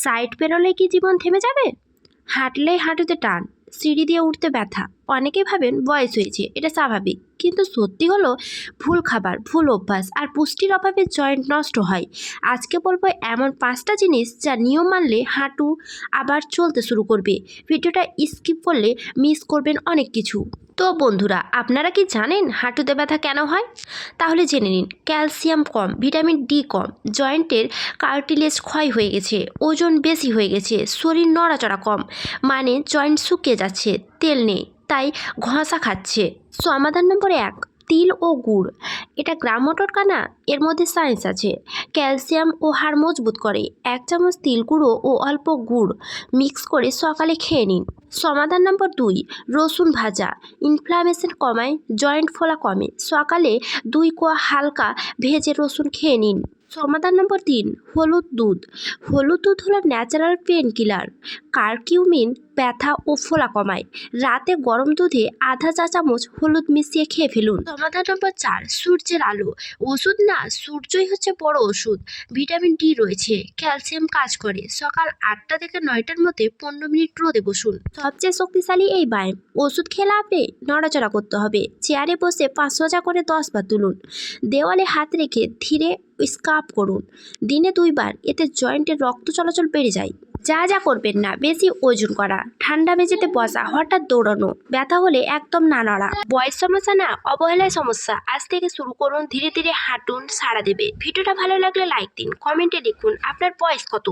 Side পেরোলে কি জীবন থেমে যাবে? হাঁটলেই হাঁটুতে টান, সিঁড়ি দিয়ে উঠতে ব্যথা। অনেকেই ভাবেন বয়স হয়েছে, এটা স্বাভাবিক। কিন্তু সত্যি হলো, ভুল খাবার, ভুল অভ্যাস আর পুষ্টির অভাবে জয়েন্ট নষ্ট হয়। আজকে বলবো এমন 5টা জিনিস যা নিয়ম মানলে হাঁটু আবার চলতে শুরু করবে। ভিডিওটা স্কিপ করলে মিস করবেন অনেক কিছু। তো বন্ধুরা, আপনারা কি জানেন হাঁটুতে ব্যথা কেন হয়? তাহলে জেনে নিন। ক্যালসিয়াম কম, ভিটামিন ডি কম, জয়েন্টের কার্টিলেজ ক্ষয় হয়ে গেছে, ওজন বেশি হয়ে গেছে, শরীর নড়াচড়া কম, মানে জয়েন্ট শুকিয়ে যাচ্ছে, তেল নেই তাই ঘষা খাচ্ছে। সমাধান নম্বর 1, তিল ও গুড়। এটা গ্রাম্য টোটকা না, এর মধ্যে সায়েন্স আছে। ক্যালসিয়াম ও হাড় মজবুত করে। 1 চামচ তিল গুঁড়ো ও অল্প গুড় মিক্স করে সকালে খেয়ে নিন। সমাধান নম্বর 2, রসুন ভাজা। ইনফ্লামেশন কমায়, জয়েন্ট ফোলা কমে। সকালে 2 কোয়া হালকা ভেজে রসুন খেয়ে নিন। সমাধান নম্বর 3, হলুদ দুধ। হলুদ দুধ হলো ন্যাচারাল পেন কিলার। কারকিউমিন ব্যথা ও ফোলা কমায়। রাতে গরম দুধে আধা চা চামচ হলুদ মিশিয়ে খেয়ে ফেলুন। সমাধান নম্বর 4, সূর্যের আলো। ওষুধ না, সূর্যই হচ্ছে বড় ওষুধ। ভিটামিন ডি রয়েছে, ক্যালসিয়াম কাজ করে। সকাল 8টা থেকে 9টার মধ্যে 15 মিনিট রোদে বসুন। সবচেয়ে শক্তিশালী এই ব্যায়াম। ওষুধ খেলে আপনি নড়াচড়া করতে হবে। চেয়ারে বসে 5 সোজা করে 10 বার তুলুন। দেওয়ালে হাত রেখে ধীরে স্কাপ করুন। দিনে 2 বার, এতে জয়েন্টের রক্ত চলাচল বেড়ে যায়। যা যা করবেন না, বেশি ওজন করা, ঠান্ডা মেঝেতে বসা, হঠাৎ দৌড়ানো, ব্যথা হলে একদম না নড়া। বয়স সমস্যা না, অবহেলায় সমস্যা। আজ থেকে শুরু করুন, ধীরে ধীরে হাঁটুন, সাড়া দেবে। ভিডিওটা ভালো লাগলে লাইক দিন, কমেন্টে লিখুন আপনার বয়স কত।